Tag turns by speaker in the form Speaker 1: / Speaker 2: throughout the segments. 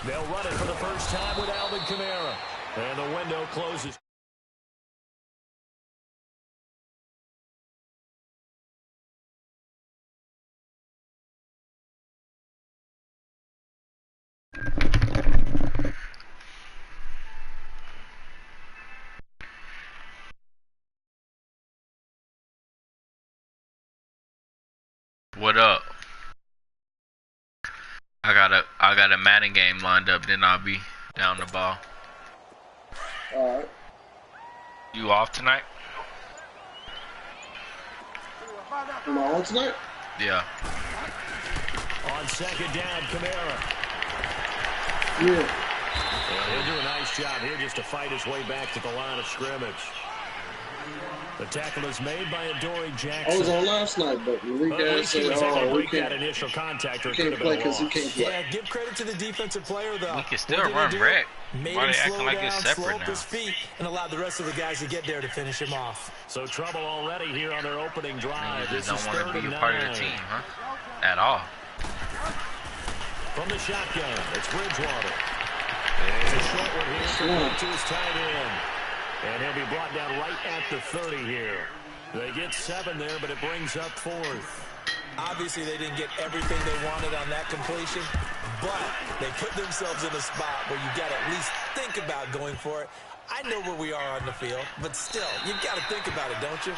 Speaker 1: They'll run it for the first time with Alvin Kamara. And the window closes.
Speaker 2: What up? I got a Madden game lined up, then I'll be down the ball.
Speaker 3: Alright.
Speaker 2: You off tonight?
Speaker 3: Am I on tonight?
Speaker 2: Yeah.
Speaker 1: On second down, Kamara.
Speaker 3: Yeah.
Speaker 1: And he'll do a nice job here just to fight his way back to the line of scrimmage. The tackle is made by Adoree Jackson.
Speaker 3: I was on last night, but the league guys said,
Speaker 1: we can't that initial contact or
Speaker 3: can't play because he can't play.
Speaker 4: Yeah, give credit to the defensive player, though.
Speaker 2: We can still run wreck.
Speaker 4: Why they acting like it's separate now? His feet and allowed the rest of the guys to get there to finish him off.
Speaker 1: So trouble already here on their opening drive.
Speaker 2: They just don't want to be a part of the team, huh? At all.
Speaker 1: From the shotgun, it's Bridgewater. It's a short one here to his tight end. And he'll be brought down right at the 30 here. They get 7 there, but it brings up 4th.
Speaker 4: Obviously, they didn't get everything they wanted on that completion, but they put themselves in a spot where you got to at least think about going for it. I know where we are on the field, but still, you got to think about it, don't you?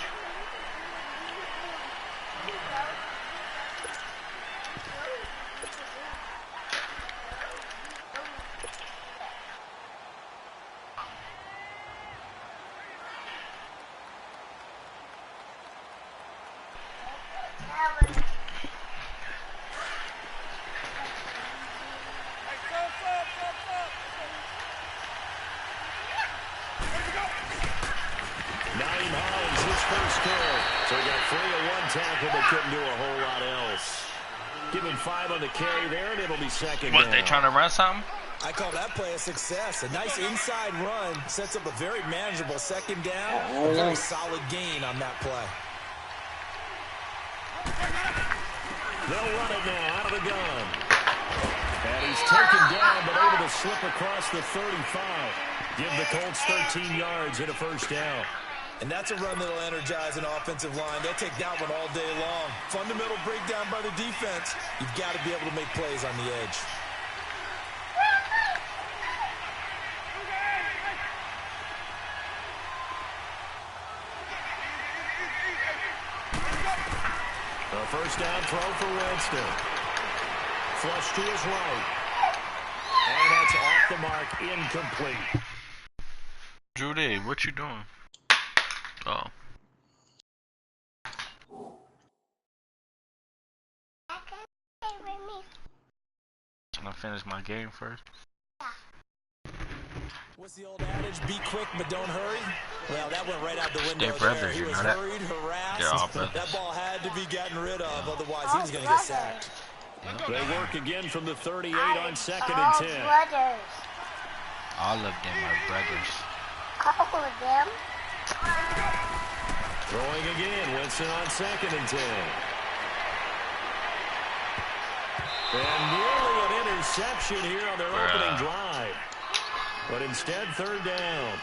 Speaker 1: So he got 3 on one tackle, but couldn't do a whole lot else. Give him 5 on the carry there, and it'll be second down.
Speaker 2: What, they trying to run something?
Speaker 4: I call that play a success. A nice inside run sets up a very manageable second down. A very solid gain on that play.
Speaker 1: They'll run it now out of the gun. And he's taken down, but able to slip across the 35. Give the Colts 13 yards and a first down.
Speaker 4: And that's a run that'll energize an offensive line. They'll take that one all day long. Fundamental breakdown by the defense. You've got to be able to make plays on the edge.
Speaker 1: A first down throw for Winston. Flush to his right. And that's off the mark, incomplete.
Speaker 2: Judy, what you doing? Oh. Can I finish my game first?
Speaker 4: What's the old adage? Be quick, but don't hurry. Well, that went right out the window.
Speaker 2: They're brothers,
Speaker 4: he was hurried, harassed.
Speaker 2: They're all brothers.
Speaker 4: That ball had to be gotten rid of, otherwise he was going to get sacked.
Speaker 1: They work again from the 38 on second and 10.
Speaker 5: Brothers.
Speaker 2: All of them are brothers.
Speaker 5: All of them.
Speaker 1: Throwing again, Winston on second and 10. And nearly an interception here on their opening drive. But instead, third down.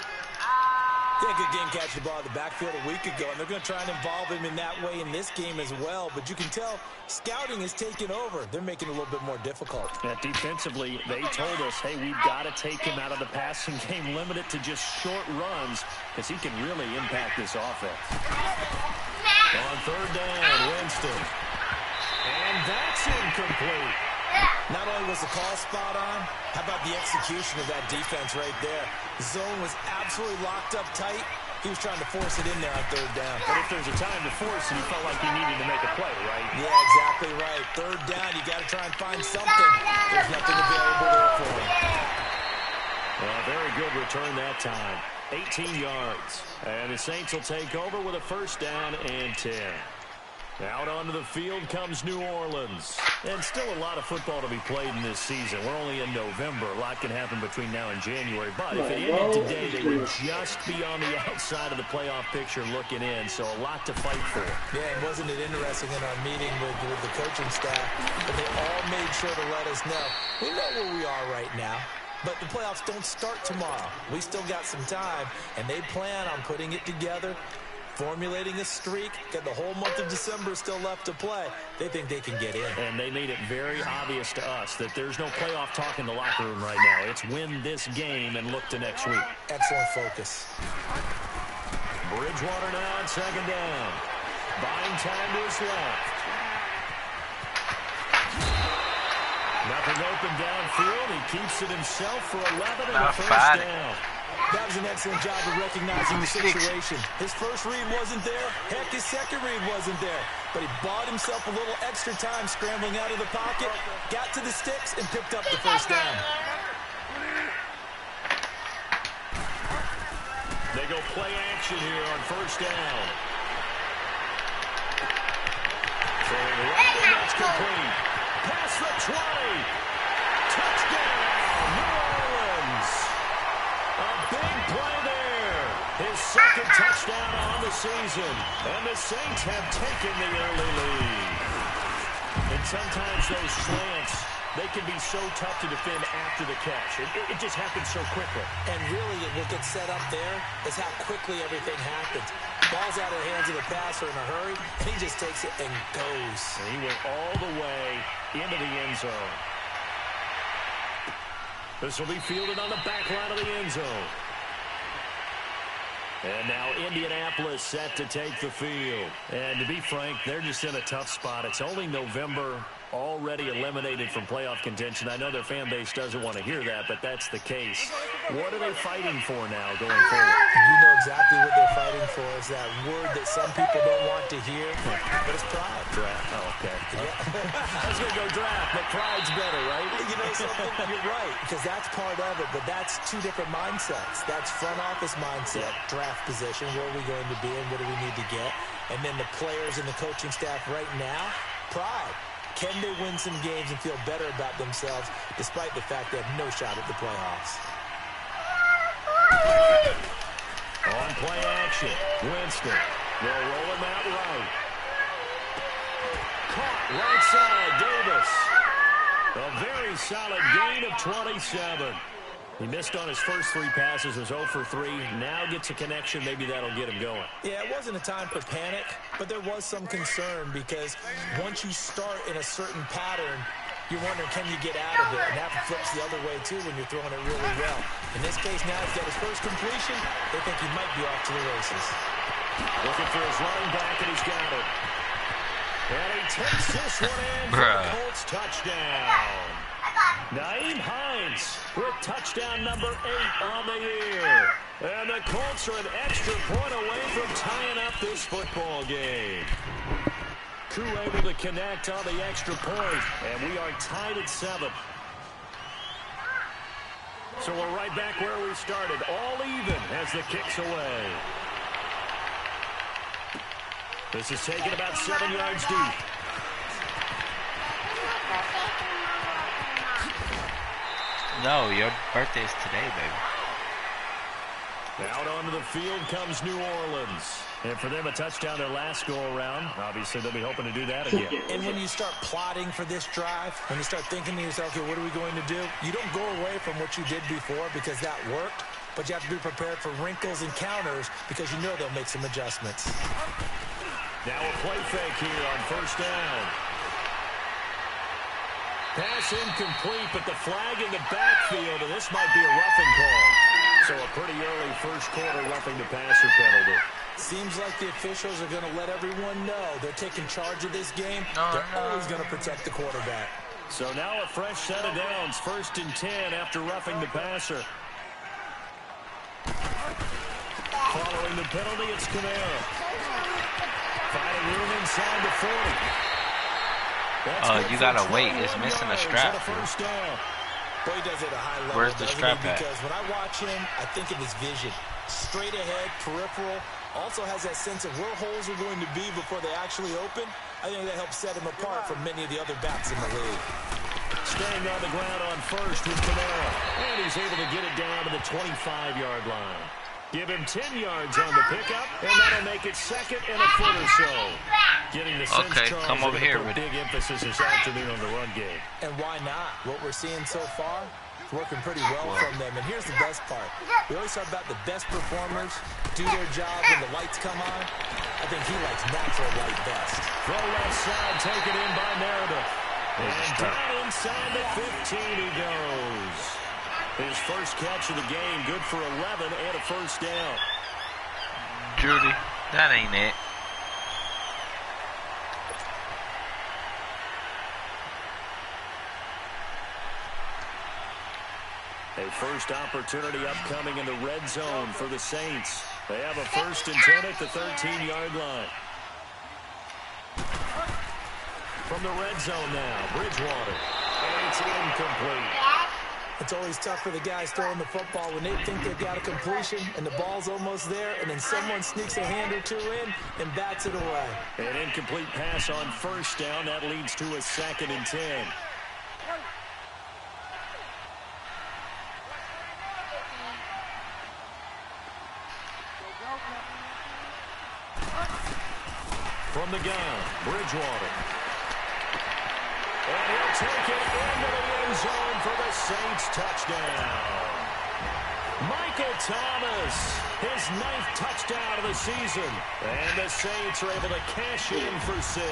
Speaker 4: Yeah, good game catching the ball in the backfield a week ago, and they're going to try and involve him in that way in this game as well. But you can tell scouting is taking over. They're making it a little bit more difficult.
Speaker 1: Yeah, defensively, they told us, hey, we've got to take him out of the passing game, limit it to just short runs, because he can really impact this offense. On third down, Winston. And that's incomplete.
Speaker 4: Not only was the call spot on, how about the execution of that defense right there? The zone was absolutely locked up tight. He was trying to force it in there on third down.
Speaker 1: But if there's a time to force it, he felt like he needed to make a play, right?
Speaker 4: Yeah, exactly right. Third down, you got to try and find something. There's nothing available there for him.
Speaker 1: Well, very good return that time. 18 yards. And the Saints will take over with a first down and 10. Out onto the field comes New Orleans. And still a lot of football to be played in this season. We're only in November. A lot can happen between now and January. But if it ended today, they would just be on the outside of the playoff picture looking in. So a lot to fight for.
Speaker 4: Yeah, and wasn't it interesting in our meeting with the coaching staff that they all made sure to let us know, we know where we are right now. But the playoffs don't start tomorrow. We still got some time, and they plan on putting it together, formulating a streak, got the whole month of December still left to play. They think they can get in.
Speaker 1: And they made it very obvious to us that there's no playoff talk in the locker room right now. It's win this game and look to next week.
Speaker 4: Excellent focus.
Speaker 1: Bridgewater now on second down. Buying time to his left. Nothing open downfield. He keeps it himself for 11 and a first down.
Speaker 4: That was an excellent job of recognizing the situation. His first read wasn't there. Heck, his second read wasn't there. But he bought himself a little extra time scrambling out of the pocket, got to the sticks, and picked up the first down.
Speaker 1: They go play action here on first down. Throwing right, and that's complete. Past the 20. Touchdown, New Orleans. A big play there. His second touchdown on the season. And the Saints have taken the early lead. And sometimes those slants, they can be so tough to defend after the catch. It just happens so quickly.
Speaker 4: And really, what gets set up there is how quickly everything happens. Ball's out of the hands of the passer in a hurry, and he just takes it and goes.
Speaker 1: And he went all the way into the end zone. This will be fielded on the back line of the end zone. And now Indianapolis set to take the field. And to be frank, they're just in a tough spot. It's only November, already eliminated from playoff contention. I know their fan base doesn't want to hear that, but that's the case. What are they fighting for now going forward?
Speaker 4: You know exactly what they're fighting for. Is that word that some people don't want to hear, but it's pride.
Speaker 1: Draft. Oh, okay. I was going to go draft, but pride's better, right?
Speaker 4: You know something? You're right, because that's part of it, but that's two different mindsets. That's front office mindset, draft position, where are we going to be and what do we need to get? And then the players and the coaching staff right now, pride. Can they win some games and feel better about themselves despite the fact they have no shot at the playoffs?
Speaker 1: On play action, Winston. They'll roll him out right. Caught right side, Davis. A very solid gain of 27. He missed on his first 3 passes, was 0 for 3. Now gets a connection. Maybe that'll get him going.
Speaker 4: Yeah, it wasn't a time for panic, but there was some concern because once you start in a certain pattern, you're wondering, can you get out of it? And that flips the other way, too, when you're throwing it really well. In this case, now he's got his first completion. They think he might be off to the races.
Speaker 1: Looking for his running back, and he's got it. And he takes this one in for the Colts touchdown. Nyheim Hines with touchdown number 8 on the year. And the Colts are an extra point away from tying up this football game. Koo able to connect on the extra point, and we are tied at 7. So we're right back where we started, all even as the kick's away. This is taken about 7 yards deep.
Speaker 2: No, your birthday's today, baby.
Speaker 1: Out onto the field comes New Orleans. And for them, a touchdown their last go-around. Obviously, they'll be hoping to do that again.
Speaker 4: And when you start plotting for this drive, when you start thinking to yourself, okay, what are we going to do? You don't go away from what you did before because that worked, but you have to be prepared for wrinkles and counters because you know they'll make some adjustments.
Speaker 1: Now a play fake here on first down. Pass incomplete, but the flag in the backfield, and this might be a roughing call. So a pretty early first quarter roughing the passer penalty.
Speaker 4: Seems like the officials are going to let everyone know they're taking charge of this game. They're always going to protect the quarterback.
Speaker 1: So now a fresh set of downs, 1st and 10 after roughing the passer. Following the penalty, it's Kamara. Finding room inside the 40.
Speaker 2: You gotta wait. It's missing a strap.
Speaker 4: Boy, he does it at a high level.
Speaker 2: Where's the strap at?
Speaker 4: Because when I watch him, I think of his vision. Straight ahead, peripheral. Also has that sense of where holes are going to be before they actually open. I think that helps set him apart from many of the other backs in the league.
Speaker 1: Staying on the ground on first with Killa. And he's able to get it down to the 25-yard line. Give him 10 yards on the pickup, and that'll make it second and a foot or so. Getting the sense Charles
Speaker 2: come over here
Speaker 1: with big emphasis this afternoon on the run game.
Speaker 4: And why not? What we're seeing so far is working pretty well from them. And here's the best part. We always talk about the best performers do their job when the lights come on. I think he likes natural light best.
Speaker 1: Throw left side, taken in by Meredith. And down inside the 15 he goes. His first catch of the game, good for 11 and a first down.
Speaker 2: Judy, that ain't it.
Speaker 1: A first opportunity upcoming in the red zone for the Saints. They have a 1st and 10 at the 13-yard line. From the red zone now, Bridgewater. And it's incomplete.
Speaker 4: It's always tough for the guys throwing the football when they think they've got a completion and the ball's almost there, and then someone sneaks a hand or two in and bats it away.
Speaker 1: An incomplete pass on first down. That leads to a 2nd and 10. From the gun, Bridgewater. And he'll take it into the end zone for the Saints touchdown. Michael Thomas, his 9th touchdown of the season. And the Saints are able to cash in for 6.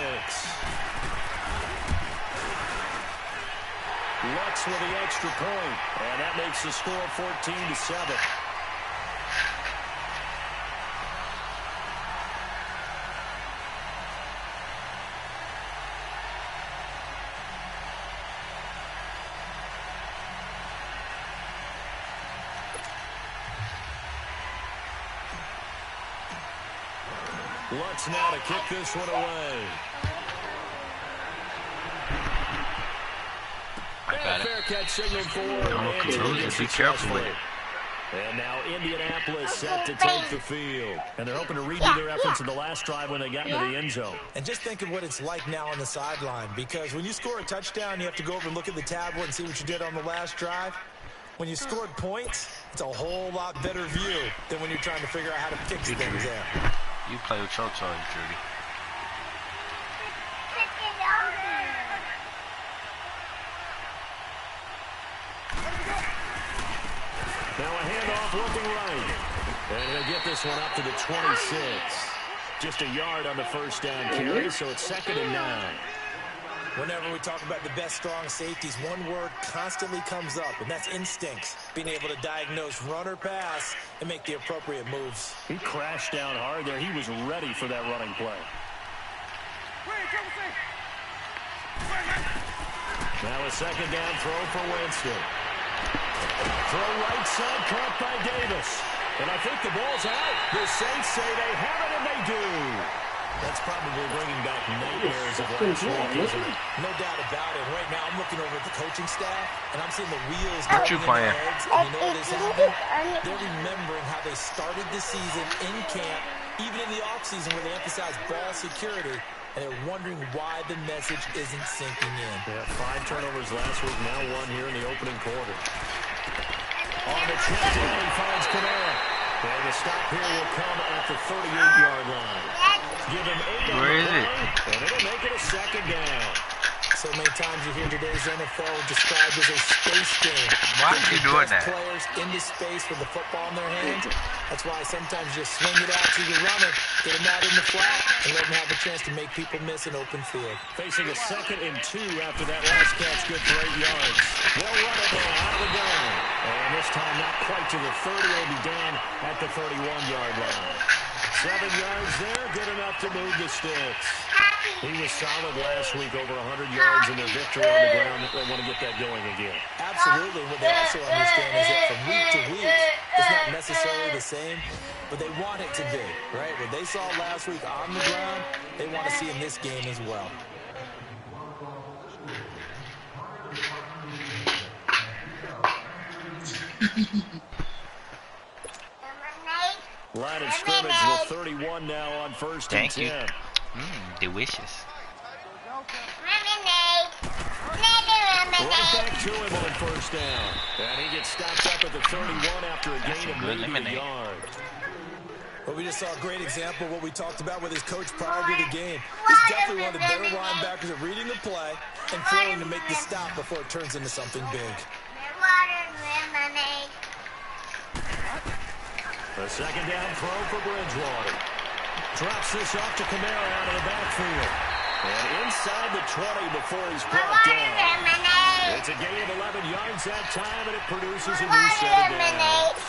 Speaker 1: Lutz with the extra point, and that makes the score 14-7. Lutz now to kick this one away.
Speaker 2: Got
Speaker 1: and a fair catch signal for
Speaker 2: be careful with it.
Speaker 1: And now Indianapolis set to take the field. And they're hoping to redo their efforts in the last drive when they got into the end zone.
Speaker 4: And just think of what it's like now on the sideline, because when you score a touchdown, you have to go over and look at the tablet and see what you did on the last drive. When you scored points, it's a whole lot better view than when you're trying to figure out how to fix things there.
Speaker 2: You play with your toys, Judy.
Speaker 1: Now a handoff looking right. And he'll get this one up to the 26. Just a yard on the first down carry, so it's 2nd and 9.
Speaker 4: Whenever we talk about the best strong safeties, one word constantly comes up, and that's instincts. Being able to diagnose run or pass and make the appropriate moves.
Speaker 1: He crashed down hard there. He was ready for that running play. Now a 2nd down throw for Winston. Throw right side, caught by Davis. And I think the ball's out. The Saints say they have it, and they do. That's probably bringing back nightmares of last week, isn't it?
Speaker 4: No doubt about it. Right now, I'm looking over at the coaching staff, and I'm seeing the wheels
Speaker 2: What you
Speaker 4: turning in
Speaker 2: playing?
Speaker 4: their heads. And you know what is happening? They're remembering how they started the season in camp, even in the offseason where they emphasized ball security, and they're wondering why the message isn't sinking in.
Speaker 1: Yeah, 5 turnovers last week, now 1 here in the opening quarter. On the check down, he finds Kamara. And the stop here will come at the 38-yard line. Give him 8 on the play, and it'll make it a 2nd down.
Speaker 4: So many times you hear today's NFL described as a space game.
Speaker 2: Why are you doing that?
Speaker 4: Players into space with the football in their hands. That's why sometimes you swing it out to your runner, get him out in the flat, and let him have a chance to make people miss an open field.
Speaker 1: Facing a 2nd and 2 after that last catch, good for 8 yards. They'll run it now out of the gun. And this time not quite to the 30. It'll be down at the 31-yard line. 7 yards there, good enough to move the sticks. He was solid last week, over 100 yards in their victory on the ground. They want to get that going again.
Speaker 4: Absolutely. What they also understand is that from week to week, it's not necessarily the same, but they want it to be, right? What they saw last week on the ground, they want to see in this game as well.
Speaker 1: Line of scrimmage with 31 now on 1st and 10.
Speaker 2: Delicious.
Speaker 1: first down. And he gets stopped up at the 31 after a gain of maybe a yard.
Speaker 4: Well, we just saw a great example of what we talked about with his coach prior to the game. He's definitely one of the better linebackers at reading the play and throwing to make the stop before it turns into something big.
Speaker 1: A second down throw for Bridgewater. Drops this off to Kamara out of the backfield. And inside the 20 before he's brought down. It's a gain of 11 yards that time, and it produces a new set of downs.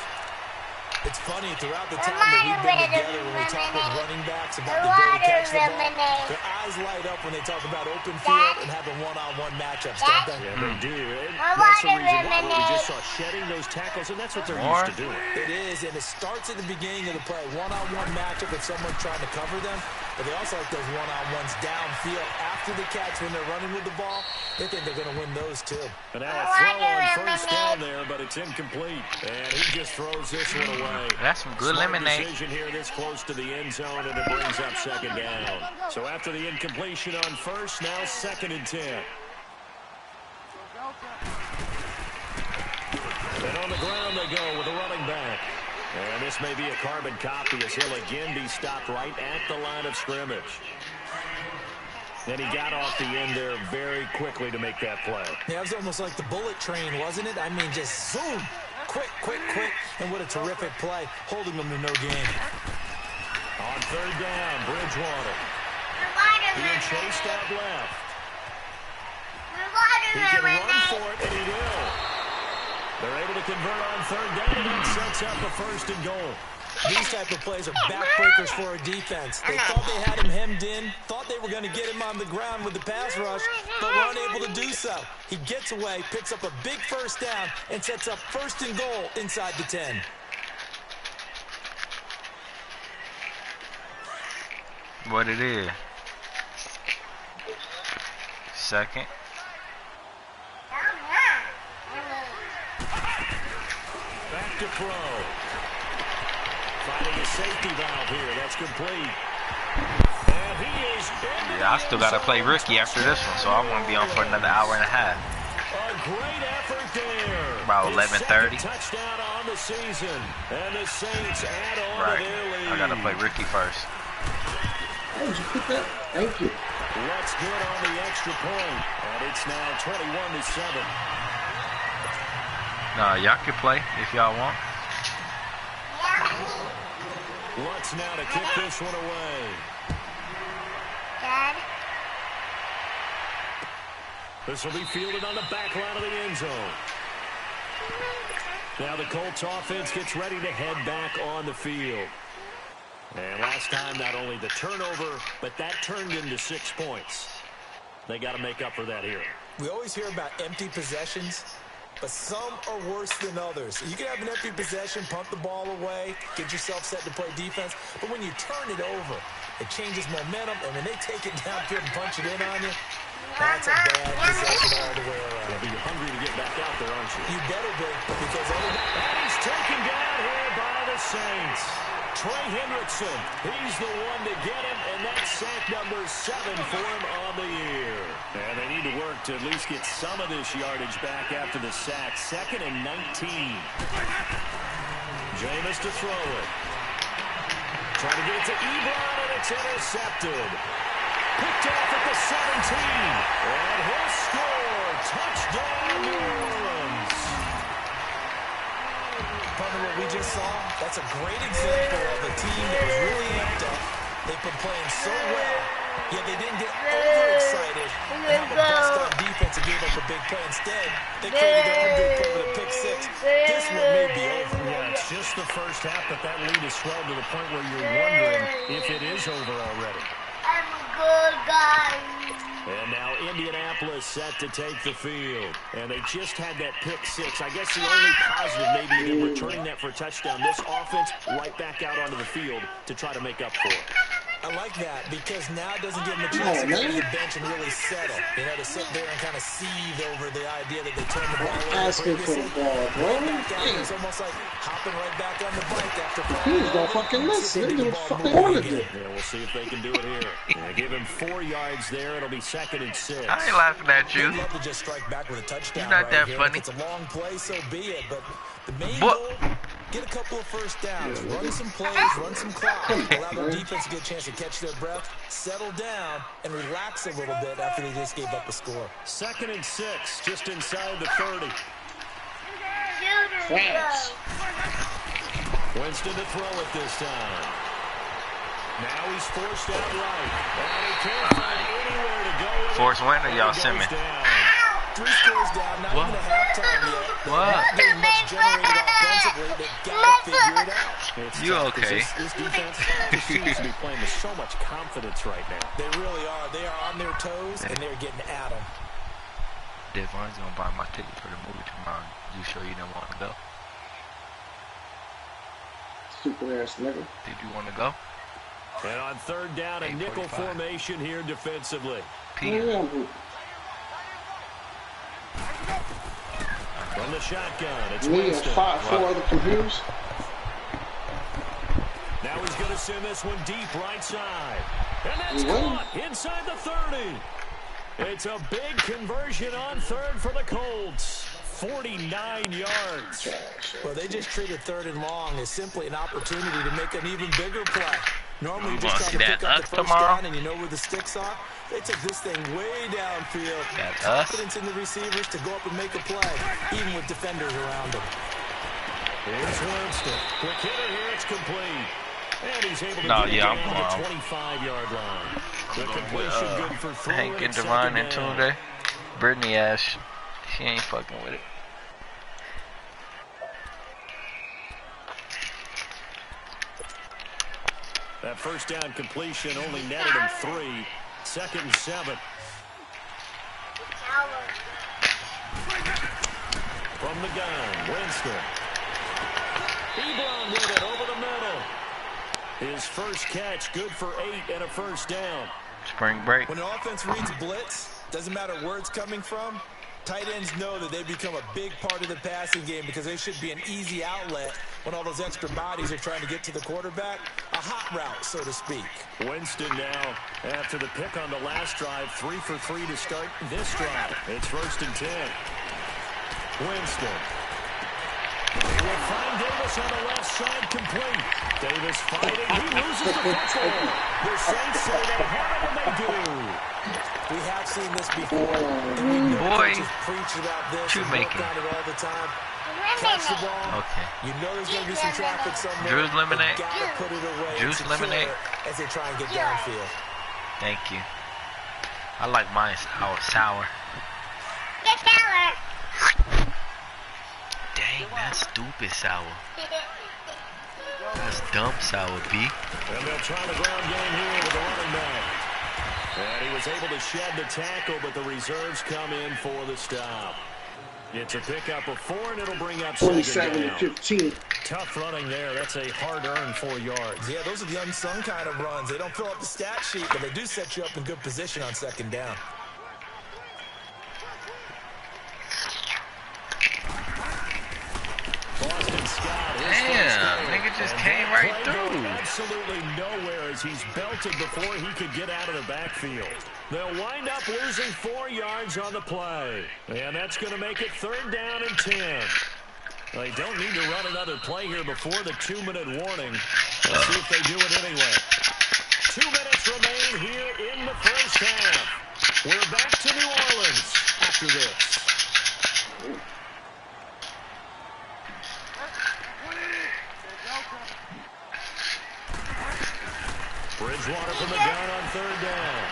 Speaker 4: It's funny, throughout the time that we've been together, when we talk with running backs about the ability to catch the ball, their eyes light up when they talk about open field and having one-on-one matchups, don't they?
Speaker 1: Yeah, they do. And that's the reason why we just saw shedding those tackles, and that's what they're used to doing.
Speaker 4: It is, and it starts at the beginning of the play. One-on-one matchup with someone trying to cover them, but they also like those one-on-ones downfield after the catch when they're running with the ball. They think they're going to win those, too.
Speaker 1: And now a throw on first down there, but it's incomplete. And he just throws this one away.
Speaker 2: That's some good lemonade.
Speaker 1: Decision here this close to the end zone, and it brings up second down. So after the incompletion on first, now 2nd and 10. And on the ground they go with the running back. And this may be a carbon copy as he'll again be stopped right at the line of scrimmage. And he got off the end there very quickly to make that play.
Speaker 4: Yeah, it was almost like the bullet train, wasn't it? I mean, just zoom. Quick, quick, quick. And what a terrific play, holding them to no gain.
Speaker 1: On third down, Bridgewater. Being chased out left. He can run for it, and he will. They're able to convert on third down, and sets up a 1st and goal.
Speaker 4: These type of plays are backbreakers for a defense. They thought they had him hemmed in, thought they were going to get him on the ground with the pass rush, but were unable to do so. He gets away, picks up a big first down, and sets up 1st and goal inside the 10.
Speaker 2: What it is. 2nd.
Speaker 1: Back to throw. Finding a safety valve here. That's complete. And he is in.
Speaker 2: Yeah, I still got to play rookie after this one, so I want to be on for another hour and a half.
Speaker 1: A great effort there.
Speaker 2: About 11:30.
Speaker 1: Touchdown on the season. And the Saints add on to their lead.
Speaker 2: I got to play rookie first.
Speaker 3: How did you put that? Thank you.
Speaker 1: What's good on the extra point. And it's now 21-7.
Speaker 2: No, y'all can play if y'all want.
Speaker 1: Lutz now to kick this one away.
Speaker 5: Dad?
Speaker 1: This will be fielded on the back line of the end zone. Now the Colts offense gets ready to head back on the field. And last time, not only the turnover, but that turned into 6 points. They got to make up for that here.
Speaker 4: We always hear about empty possessions, but some are worse than others. You can have an empty possession, punt the ball away, get yourself set to play defense, but when you turn it over, it changes momentum, and when they take it downfield and punch it in on you, that's a bad possession all the way around.
Speaker 1: Well, you're hungry to get back out there, aren't you?
Speaker 4: You better be, because
Speaker 1: and he's taken down here by the Saints. Trey Hendrickson, he's the one to get him, and that's sack number 7 for him on the year. And they need to work to at least get some of this yardage back after the sack. 2nd and 19. Jameis to throw it. Trying to get it to Ebron, and it's intercepted. Picked off at the 17. And he'll score. Touchdown, New Orleans.
Speaker 4: Partner, what we just saw, that's a great example of a team that was really amped up. They've been playing so well, yet they didn't get overexcited and have a bust-on defense that gave up a big play. Instead, they created their own big play with a pick 6. This one may be over.
Speaker 1: Yeah, it's just the first half, but that lead is swelled to the point where you're wondering if it is over already.
Speaker 5: I'm a good guy.
Speaker 1: And now Indianapolis set to take the field. And they just had that pick 6. I guess the only positive maybe them returning that for a touchdown. This offense right back out onto the field to try to make up for it.
Speaker 4: I like that because now it doesn't give them a chance to go to the bench and really settle. You know, to sit there and kind of seethe over the idea that they turned the ball over
Speaker 3: Asking for the ball, bro.
Speaker 4: It's almost like hopping right back on the bike after
Speaker 3: He's gonna fucking listen. They do what the fuck they want to do.
Speaker 1: Yeah, we'll see if they can do it here. Yeah, give him 4 yards there. It'll be 2nd and 6.
Speaker 2: I ain't laughing at you.
Speaker 4: I'd love to just strike back with a touchdown.
Speaker 2: You're not
Speaker 4: right
Speaker 2: that
Speaker 4: here.
Speaker 2: funny.
Speaker 4: If it's a long play, so be it. But the main goal, get a couple of first downs, run some plays, run some clock, allow the defense to get a chance to catch their breath, settle down, and relax a little bit after they just gave up a score.
Speaker 1: 2nd and 6, just inside the 30.
Speaker 3: Facts.
Speaker 1: Winston to throw it this time. Now he's forced out right. And he can't find anywhere to go.
Speaker 2: Force win or y'all send me?
Speaker 4: 3 scores down, not even a halftime yet.
Speaker 2: What?
Speaker 4: Not getting much generated offensively. They've got to figure it out.
Speaker 2: You okay?
Speaker 1: This defense just seems to be playing with so much confidence right now.
Speaker 4: They really are. They are on their toes, and they're getting at them.
Speaker 2: Devon's gonna buy my ticket for the movie tomorrow. You sure you don't want to go?
Speaker 3: Stupid ass nigga.
Speaker 2: Did you want to go?
Speaker 1: And on 3rd down, a nickel
Speaker 2: 8:45.
Speaker 1: formation here defensively.
Speaker 2: Peter.
Speaker 1: From the shotgun, it's
Speaker 3: Me and
Speaker 1: Winston.
Speaker 3: 4 other computers.
Speaker 1: Now he's going to send this one deep right side. And that's
Speaker 3: What?
Speaker 1: caught inside the 30. It's a big conversion on 3rd for the Colts. 49 yards.
Speaker 4: Well, they just treated 3rd and long as simply an opportunity to make an even bigger play. Normally, you just try to pick up the first down and you know where the sticks are. They took this thing way downfield. Confidence in the receivers to go up and make a play, even with defenders around them.
Speaker 1: Here's Winston. Quick hitter here, it's complete. And he's able to get
Speaker 2: yeah,
Speaker 1: down
Speaker 2: I'm
Speaker 1: to the 25-yard line. The completion good for 3.
Speaker 2: Hank and Devon and Tunde. Brittany Ash. She ain't fucking with it.
Speaker 1: That first down completion only netted him 3. 2nd and 7. From the gun, Winston. Ebron with it over the middle. His first catch, good for 8 and a first down.
Speaker 2: Spring break.
Speaker 4: When an offense reads blitz, doesn't matter where it's coming from, tight ends know that they become a big part of the passing game because they should be an easy outlet when all those extra bodies are trying to get to the quarterback. A hot route, so to speak.
Speaker 1: Winston now, after the pick on the last drive, 3 for 3 to start this drive. It's 1st and 10. Winston. They will find Davis on the left side complete. Davis fighting. He loses the football. The Saints say they have it, and they do.
Speaker 4: We have seen this before. And we know
Speaker 2: Boy,
Speaker 4: coaches preach about this and
Speaker 2: shoemaking.
Speaker 4: work on it all the time. Catch the ball.
Speaker 2: Okay.
Speaker 4: You know there's going to be some traffic somewhere.
Speaker 2: Drew's lemonade.
Speaker 4: They gotta put it away and
Speaker 2: Juice
Speaker 4: secure
Speaker 2: lemonade.
Speaker 4: it as they try and get downfield.
Speaker 2: Thank you. I like mine sour. Dang, that's stupid sour. That's dumb sour, B.
Speaker 1: And they'll try the ground game here with the running back. And he was able to shed the tackle, but the reserves come in for the stop. It's a pickup of 4, and it'll bring up
Speaker 3: 27
Speaker 1: down.
Speaker 3: 15.
Speaker 1: Tough running there. That's a hard-earned 4 yards.
Speaker 4: Yeah, those are the unsung kind of runs. They don't fill up the stat sheet, but they do set you up in good position on 2nd down.
Speaker 1: Boston Scott.
Speaker 2: Damn, nigga just came right through.
Speaker 1: Absolutely nowhere as he's belted before he could get out of the backfield. They'll wind up losing 4 yards on the play. And that's going to make it 3rd down and 10. They don't need to run another play here before the 2-minute warning. Let's see if they do it anyway. 2 minutes remain here in the first half. We're back to New Orleans after this. Bridgewater from the gun on 3rd down.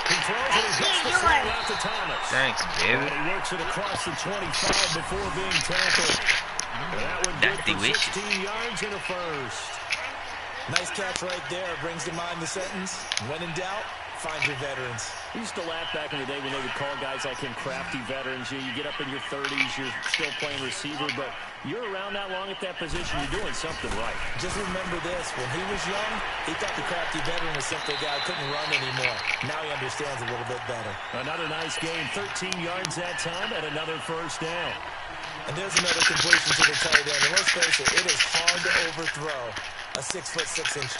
Speaker 1: He throws it and hits the flat out to Thomas.
Speaker 2: Thanks, baby.
Speaker 1: And he works it across the 25 before being tackled. And that would good for 16 yards and a first.
Speaker 4: Nice catch right there. Brings to mind the sentence. When in doubt, Find your veterans.
Speaker 1: We used to laugh back in the day when they would call guys like him crafty veterans. You get up in your 30s, you're still playing receiver, but you're around that long at that position, you're doing something right.
Speaker 4: Just remember this. When he was young, he thought the crafty veteran was simply a guy who couldn't run anymore. Now he understands a little bit better.
Speaker 1: Another nice game. 13 yards that time and another first down.
Speaker 4: And there's another completion to the tight end. And let's face it is hard to overthrow a 6'6"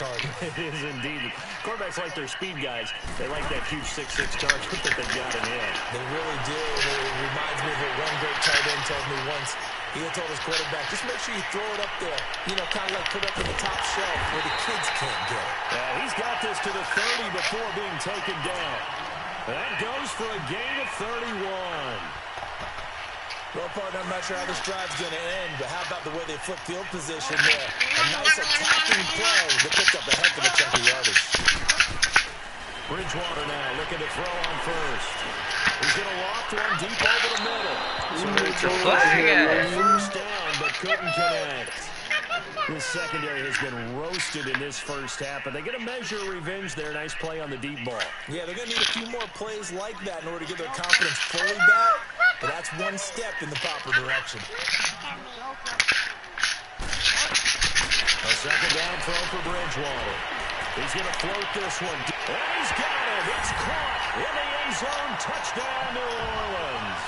Speaker 4: target.
Speaker 1: It is indeed. Quarterbacks like their speed guys. They like that huge 6'6" target that they've got in him.
Speaker 4: They really do. It reminds me of what one great tight end told me once. He had told his quarterback, just make sure you throw it up there. You know, kind of like put it up in the top shelf where the kids can't get it.
Speaker 1: Yeah, he's got this to the 30 before being taken down. That goes for a gain of 31.
Speaker 4: Well, partner, I'm not sure how this drive's going to end, but how about the way they flip field position there? A nice attacking play that picked up a heck of a chunk of yardage.
Speaker 1: Bridgewater now looking to throw on first. He's going to loft one deep over the middle. So first down, but couldn't connect. This secondary has been roasted in this first half, but they get a measure of revenge there. Nice play on the deep ball.
Speaker 4: Yeah, they're going to need a few more plays like that in order to get their confidence fully back, but that's one step in the proper direction.
Speaker 1: A second down throw for Bridgewater. He's going to float this one. And he's got it. It's caught in the end zone. Touchdown, New Orleans.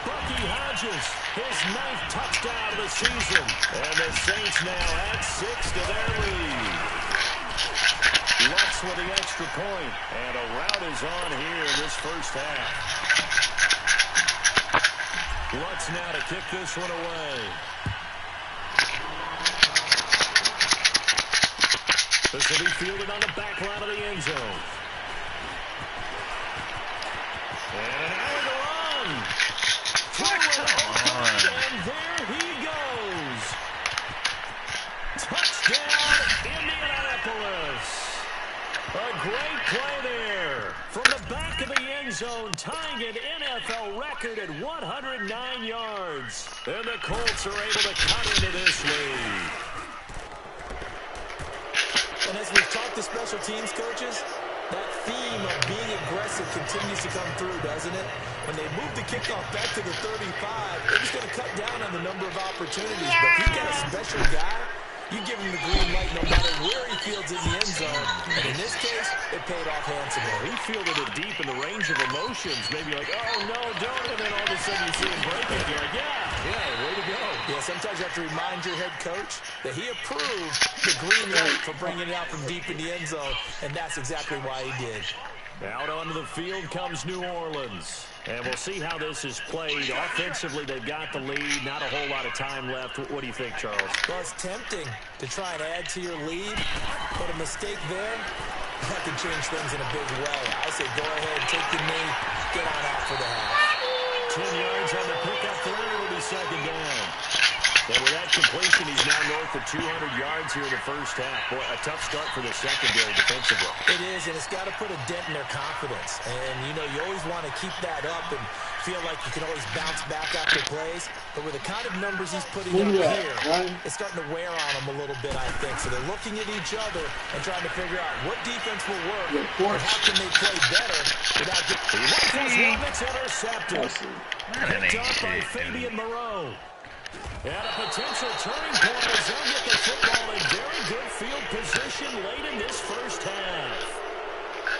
Speaker 1: Bucky Hodges, his 9th touchdown of the season. And the Saints now add 6 to their lead. Lutz with the extra point. And a rout is on here in this first half. Lutz now to kick this one away. This will be fielded on the back line of the end zone. And now the run. And there he goes. Touchdown, Indianapolis. A great play there. From the back of the end zone, tying an NFL record at 109 yards. And the Colts are able to cut into this lead.
Speaker 4: And as we've talked to special teams coaches, that theme of being aggressive continues to come through, doesn't it? When they move the kickoff back to the 35, they're just going to cut down on the number of opportunities. But if you've got a special guy, you give him the green light no matter where he fields in the end zone. And in this case, it paid off handsomely.
Speaker 1: He fielded it deep in the range of emotions. Maybe like, oh, no, don't. And then all of a sudden you see him break it. You're like, yeah, way to go.
Speaker 4: Yeah, sometimes you have to remind your head coach that he approved the green light for bringing it out from deep in the end zone. And that's exactly why he did.
Speaker 1: Out onto the field comes New Orleans. And we'll see how this is played. Offensively, they've got the lead. Not a whole lot of time left. What do you think, Charles?
Speaker 4: Well, it's tempting to try and add to your lead, but a mistake there, that can change things in a big way. I say go ahead, take the knee, get on out for the half.
Speaker 1: 10 yards on the pickup there. It'll be second down. And with that completion, he's now north of 200 yards here in the first half. Boy, a tough start for the secondary defensively.
Speaker 4: It is, and it's got to put a dent in their confidence. And, you know, you always want to keep that up and feel like you can always bounce back after plays. But with the kind of numbers he's putting up here, it's starting to wear on them a little bit, I think. So they're looking at each other and trying to figure out what defense will work and how can they play better without getting... One that's intercepted. Picked up by Fabian Moreau. And a potential turning point as they'll get the football in very good field position late in this first half.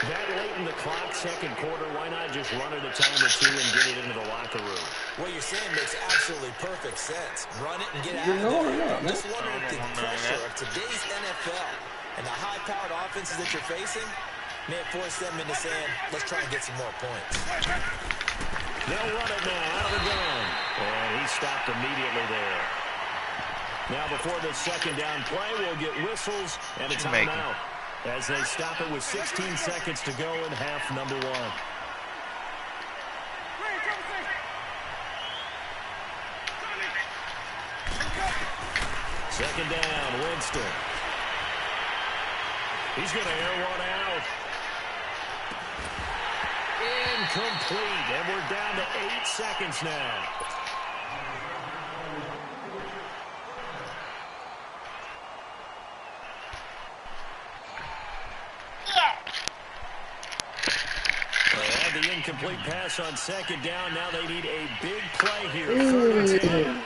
Speaker 4: That late in the clock, second quarter, why not just run it a time or two and get it into the locker room? What you're saying makes absolutely perfect sense. Run it and get out of there. I'm just wondering if the pressure of today's NFL and the high-powered offenses that you're facing may have forced them into saying, let's try and get some more points.
Speaker 1: They'll run it now out of the gun. And he stopped immediately there. Now before the second down play, we'll get whistles and a timeout as they stop it with 16 seconds to go in half number one. Second down, Winston. He's going to air one out. Incomplete, and we're down to 8 seconds now. incomplete pass on second down. Now they need a big play here. Third and 10.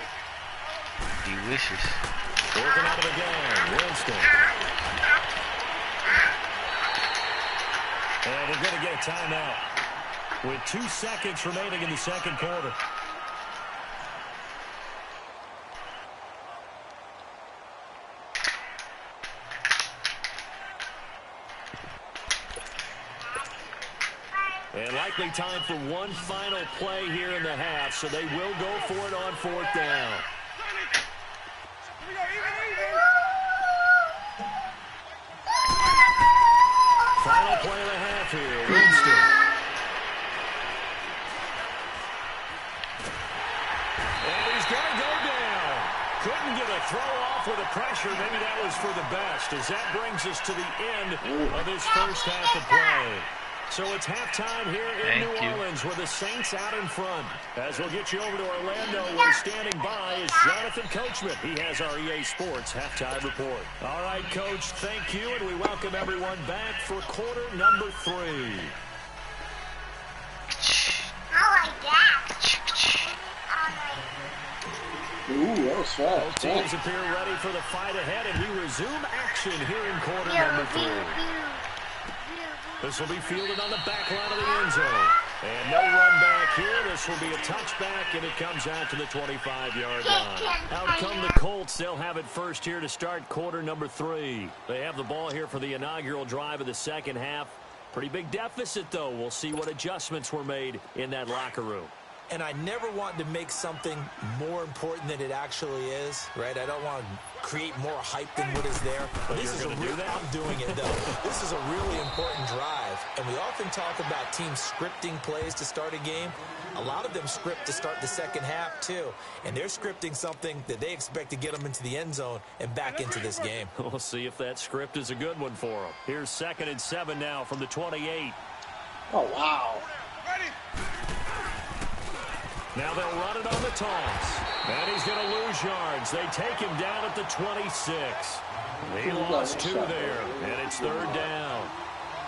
Speaker 2: Delicious.
Speaker 1: Working out of the gun. Winston. And we're going to get a timeout with 2 seconds remaining in the second quarter. And likely time for one final play here in the half, so they will go for it on fourth down. Final play of the half here, Winston. And he's going to go down. Couldn't get a throw off with the pressure. Maybe that was for the best, as that brings us to the end of this first half of play. So it's halftime here in New Orleans with the Saints out in front. As we'll get you over to Orlando, where standing by is Jonathan Coachman. He has our EA Sports halftime report. All right, Coach, thank you, and we welcome everyone back for quarter number 3.
Speaker 5: I like that.
Speaker 3: Ooh, that was fast.
Speaker 1: Both teams appear ready for the fight ahead, and we resume action here in quarter number 3. This will be fielded on the back line of the end zone. And no run back here. This will be a touchback, and it comes out to the 25-yard line. Out come the Colts. They'll have it first here to start quarter number 3. They have the ball here for the inaugural drive of the second half. Pretty big deficit, though. We'll see what adjustments were made in that locker room.
Speaker 4: And I never want to make something more important than it actually is, right? I don't want to create more hype than what is there.
Speaker 1: But
Speaker 4: this is a real, I'm doing it, though. This is a really important drive. And we often talk about teams scripting plays to start a game. A lot of them script to start the second half, too. And they're scripting something that they expect to get them into the end zone and back into this game.
Speaker 1: We'll see if that script is a good one for them. Here's 2nd and 7 now from the 28.
Speaker 3: Oh, wow.
Speaker 1: Now they'll run it on the toss. And he's going to lose yards. They take him down at the 26. He lost 2 there, and it's 3rd down.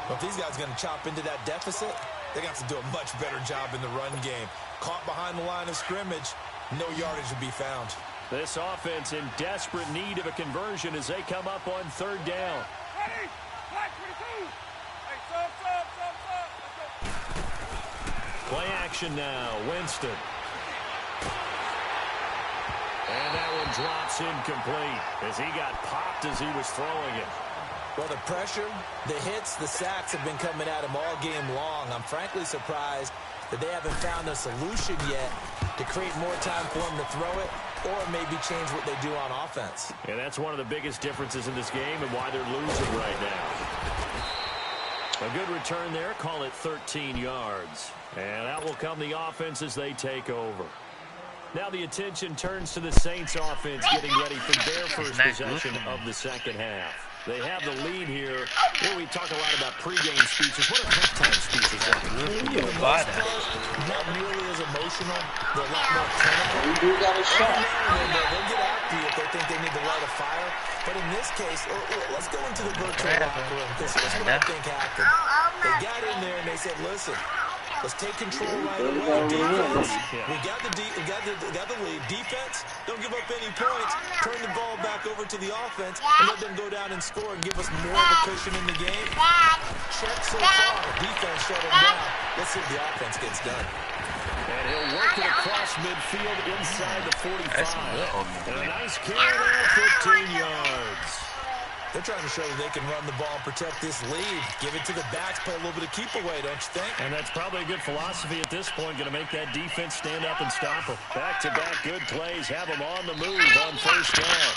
Speaker 4: Well, if these guys are going to chop into that deficit, they're going to have to do a much better job in the run game. Caught behind the line of scrimmage, no yardage to be found.
Speaker 1: This offense in desperate need of a conversion as they come up on 3rd down. Play action now, Winston. And that one drops incomplete as he got popped as he was throwing it.
Speaker 4: Well, the pressure, the hits, the sacks have been coming at him all game long. I'm frankly surprised that they haven't found a solution yet to create more time for him to throw it or maybe change what they do on offense.
Speaker 1: And that's one of the biggest differences in this game and why they're losing right now. A good return there, call it 13 yards. And that will come the offense as they take over. Now the attention turns to the Saints offense getting ready for their first possession of the second half. They have the lead here. Here we talk a lot about pregame speeches. What are halftime speeches like?
Speaker 4: Not nearly as emotional. They're a lot more clinical.
Speaker 3: We do got a shot.
Speaker 4: They'll get after you if they think they need to light a fire. But in this case, let's go into the virtual locker room, because here's what I think happened. They got in there and they said, listen, let's take control right away. Defense, we got the lead. Defense, don't give up any points. Turn the ball back over to the offense and let them go down and score and give us more of a cushion in the game. Check so far. Defense shut them down. Let's see if the offense gets done.
Speaker 1: And he'll work it across midfield inside the 45. And a nice carry there, 15 yards.
Speaker 4: They're trying to show that they can run the ball and protect this lead. Give it to the backs, play a little bit of keep away, don't you think?
Speaker 1: And that's probably a good philosophy at this point, going to make that defense stand up and stop them. Back-to-back good plays, have them on the move on first down.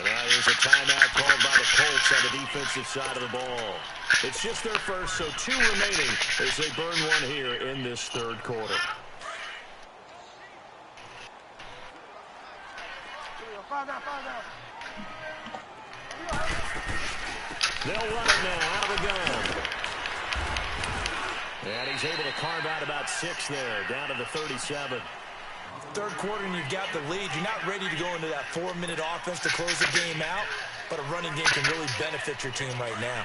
Speaker 1: And now there's a timeout called by the Colts on the defensive side of the ball. It's just their first, so 2 remaining as they burn one here in this third quarter. They'll run it now out of the gun. And he's able to carve out about 6 there, down to the 37.
Speaker 4: Third quarter and you've got the lead. You're not ready to go into that 4-minute offense to close the game out, but a running game can really benefit your team right now.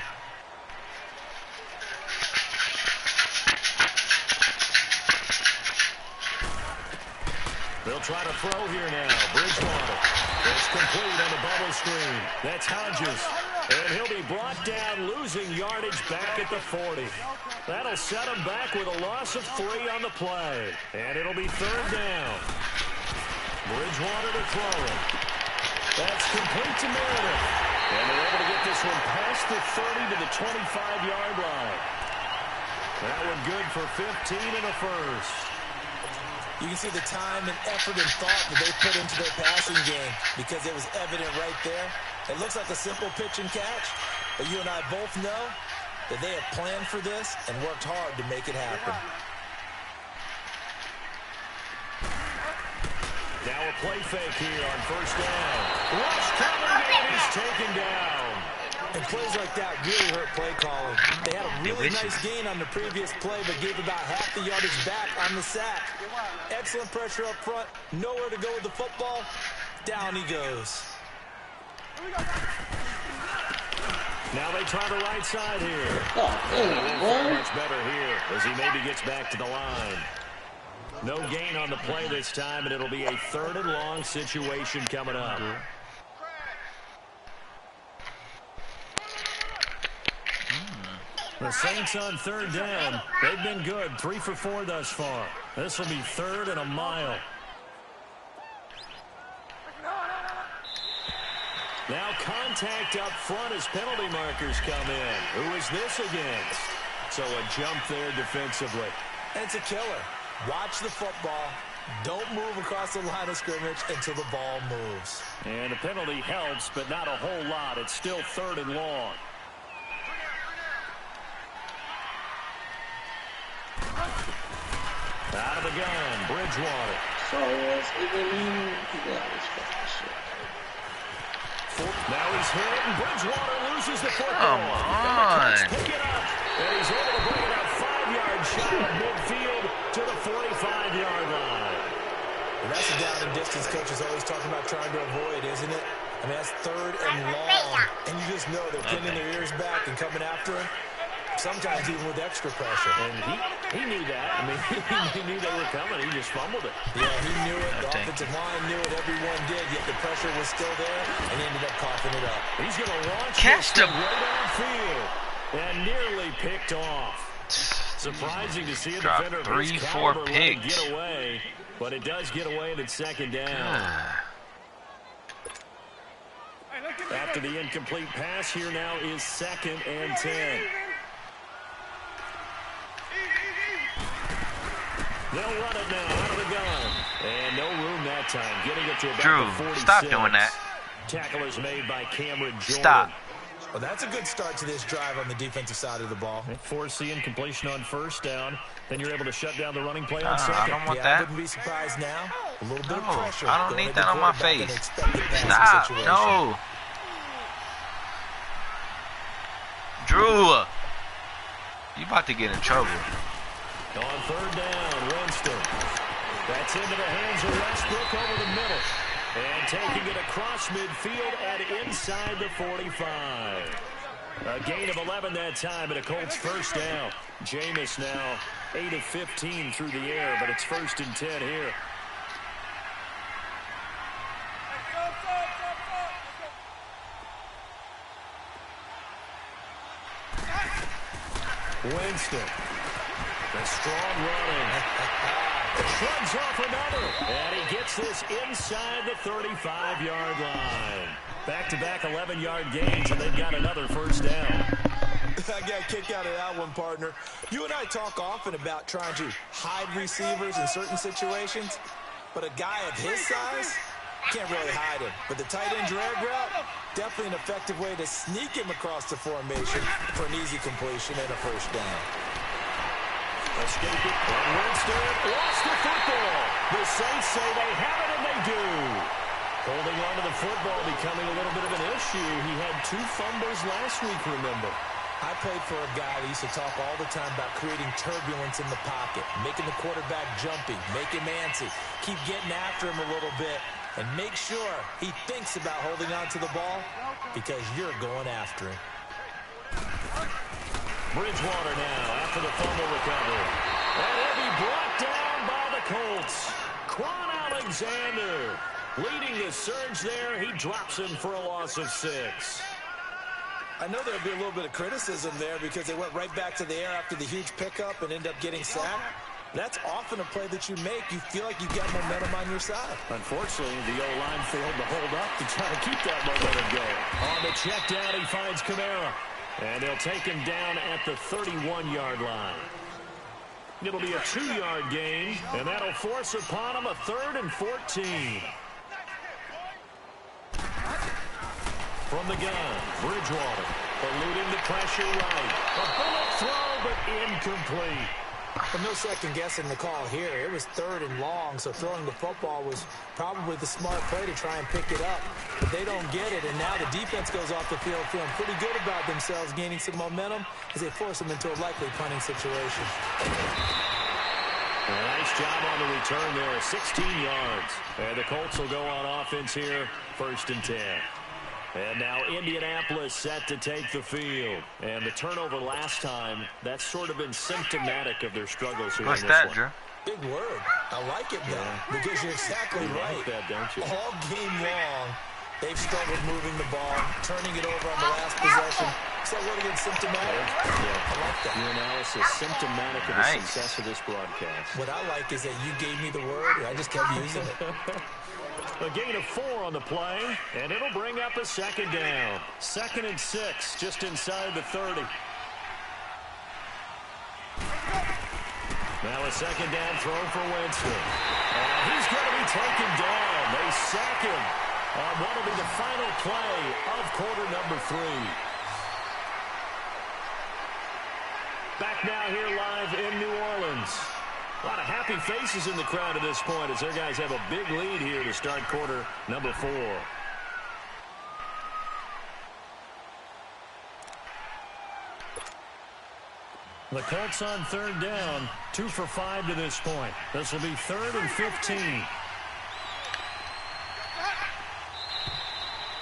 Speaker 1: They'll try to throw here now. Bridgewater. It's complete on the bubble screen. That's Hodges. And he'll be brought down, losing yardage back at the 40. That'll set him back with a loss of 3 on the play. And it'll be 3rd down. Bridgewater to throw it. That's complete to Meredith. And they're able to get this one past the 30 to the 25-yard line. That one good for 15 and a first.
Speaker 4: You can see the time and effort and thought that they put into their passing game because it was evident right there. It looks like a simple pitch and catch, but you and I both know that they have planned for this and worked hard to make it happen.
Speaker 1: Now a play fake here on 1st down. Rush coming, and he's taken down.
Speaker 4: And plays like that really hurt play calling. They had a really nice gain on the previous play, but gave about half the yardage back on the sack. Excellent pressure up front. Nowhere to go with the football. Down he goes.
Speaker 1: Now they try the right side here. Much better here as he maybe gets back to the line. No gain on the play this time, and it'll be a 3rd and long situation coming up. The Saints on 3rd down. They've been good. 3 for 4 thus far. This will be 3rd and a mile. Now contact up front as penalty markers come in. Who is this against? So a jump there defensively.
Speaker 4: And it's a killer. Watch the football. Don't move across the line of scrimmage until the ball moves.
Speaker 1: And the penalty helps, but not a whole lot. It's still 3rd and long. Out of the gun, Bridgewater. Now he's hit, and Bridgewater loses the football.
Speaker 2: Come on.
Speaker 1: Pick it up, and he's able to bring it out 5-yard shot at midfield to the 45-yard line.
Speaker 4: And that's a down and distance coach is always talking about trying to avoid, isn't it? I mean, that's 3rd and long, and you just know they're pinning their ears back and coming after him. Sometimes even with extra pressure.
Speaker 1: And he knew that. I mean, he knew they were coming. He just fumbled it.
Speaker 4: Yeah, he knew it. The offensive line knew it. Everyone did, yet the pressure was still there, and he ended up coughing it up.
Speaker 1: He's going to launch
Speaker 2: Catch
Speaker 1: this
Speaker 2: him
Speaker 1: right on field and nearly picked off. Surprising to see a
Speaker 2: Dropped
Speaker 1: defender of
Speaker 2: 3,
Speaker 1: his
Speaker 2: 4
Speaker 1: caliber let it
Speaker 2: picks.
Speaker 1: get away, but it does get away and it's 2nd down. After the incomplete pass, here now is 2nd and 10. They'll run it now out of the gun. And no room that time. Getting it to about the 46.
Speaker 2: Stop doing that.
Speaker 1: Tackle is made by Cameron Jordan.
Speaker 2: Stop.
Speaker 4: Well, that's a good start to this drive on the defensive side of the ball.
Speaker 1: They force the incompletion on 1st down. Then you're able to shut down the running play on 2nd.
Speaker 2: I don't want
Speaker 4: I
Speaker 2: that.
Speaker 4: wouldn't be surprised now. A little bit of
Speaker 2: No,
Speaker 4: pressure.
Speaker 2: I don't need that on my face.
Speaker 4: Stop.
Speaker 2: No. Drew. You about to get in trouble.
Speaker 1: On 3rd down, Winston. That's into the hands of Westbrook over the middle. And taking it across midfield and inside the 45. A gain of 11 that time, and a Colts 1st down. Jameis now 8 of 15 through the air, but it's 1st and 10 here. Winston. The strong running. Shrugs off another. And he gets this inside the 35-yard line. Back-to-back 11-yard gains, and they've got another 1st down.
Speaker 4: I got a kick out of that one, partner. You and I talk often about trying to hide receivers in certain situations, but a guy of his size can't really hide him. But the tight end drag route, definitely an effective way to sneak him across the formation for an easy completion and a 1st down.
Speaker 1: Escape it, and Winston lost the football. The Saints say they have it, and they do. Holding on to the football becoming a little bit of an issue. He had 2 fumbles last week, remember.
Speaker 4: I played for a guy that used to talk all the time about creating turbulence in the pocket, making the quarterback jumpy, make him antsy, keep getting after him a little bit, and make sure he thinks about holding on to the ball because you're going after him.
Speaker 1: Bridgewater now after the fumble recovery. And he'll be brought down by the Colts. Quan Leading the surge there, he drops him for a loss of 6.
Speaker 4: I know there'll be a little bit of criticism there because they went right back to the air after the huge pickup and end up getting sacked. That's often a play that you make. You feel like you've got momentum on your side.
Speaker 1: Unfortunately, the O-line failed to hold up to try to keep that momentum going. On the check down, he finds Killa. And they'll take him down at the 31-yard line. It'll be a 2-yard gain, and that'll force upon him a 3rd and 14. From the gun, Bridgewater, eluding the pressure right. A bullet throw, but incomplete.
Speaker 4: Well, no second guessing the call here. It was 3rd and long, so throwing the football was probably the smart play to try and pick it up. But they don't get it, and now the defense goes off the field feeling pretty good about themselves, gaining some momentum as they force them into a likely punting situation.
Speaker 1: A nice job on the return there, 16 yards. And the Colts will go on offense here, 1st and 10. And now Indianapolis set to take the field. And the turnover last time, that's sort of been symptomatic of their struggles here in this one.
Speaker 2: Drew?
Speaker 4: Big word. I like it, though, because you're exactly right.
Speaker 1: Like that, don't you?
Speaker 4: All game long, they've struggled moving the ball, turning it over on the last possession. Is that word again, symptomatic?
Speaker 1: Yeah.
Speaker 4: I like that.
Speaker 1: Your analysis, symptomatic of the success of this broadcast.
Speaker 4: What I like is that you gave me the word, and I just kept using it.
Speaker 1: A gain of 4 on the play, and it'll bring up a 2nd down. 2nd and 6, just inside the 30. Now a 2nd down throw for Winston. And he's going to be taken down. They sack him on what will be the final play of quarter number 3. Back now here live in New Orleans. A lot of happy faces in the crowd at this point as their guys have a big lead here to start quarter number 4. The Colts on 3rd down, 2 for 5 to this point. This will be 3rd and 15.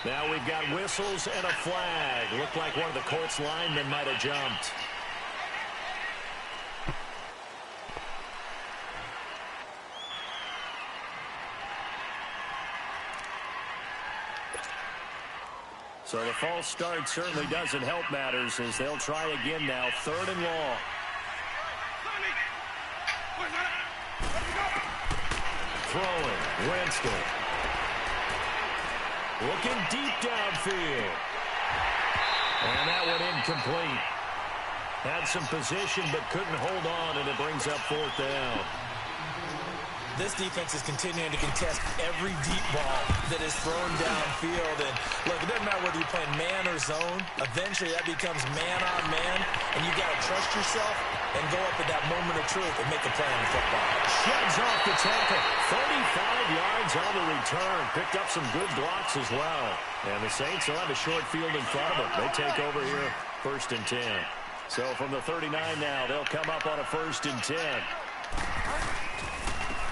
Speaker 1: Now we've got whistles and a flag. Looked like one of the Colts linemen might have jumped. So the false start certainly doesn't help matters as they'll try again now. 3rd and long. Throwing. Winston. Looking deep downfield. And that one incomplete. Had some position but couldn't hold on, and it brings up 4th down.
Speaker 4: This defense is continuing to contest every deep ball that is thrown downfield. And look, it doesn't matter whether you're playing man or zone. Eventually, that becomes man on man, and you got to trust yourself and go up at that moment of truth and make a play on the football.
Speaker 1: Sheds off the tackle. 35 yards on the return. Picked up some good blocks as well. And the Saints will have a short field in front of them. They take over here, 1st and 10. So from the 39 now, they'll come up on a 1st and 10.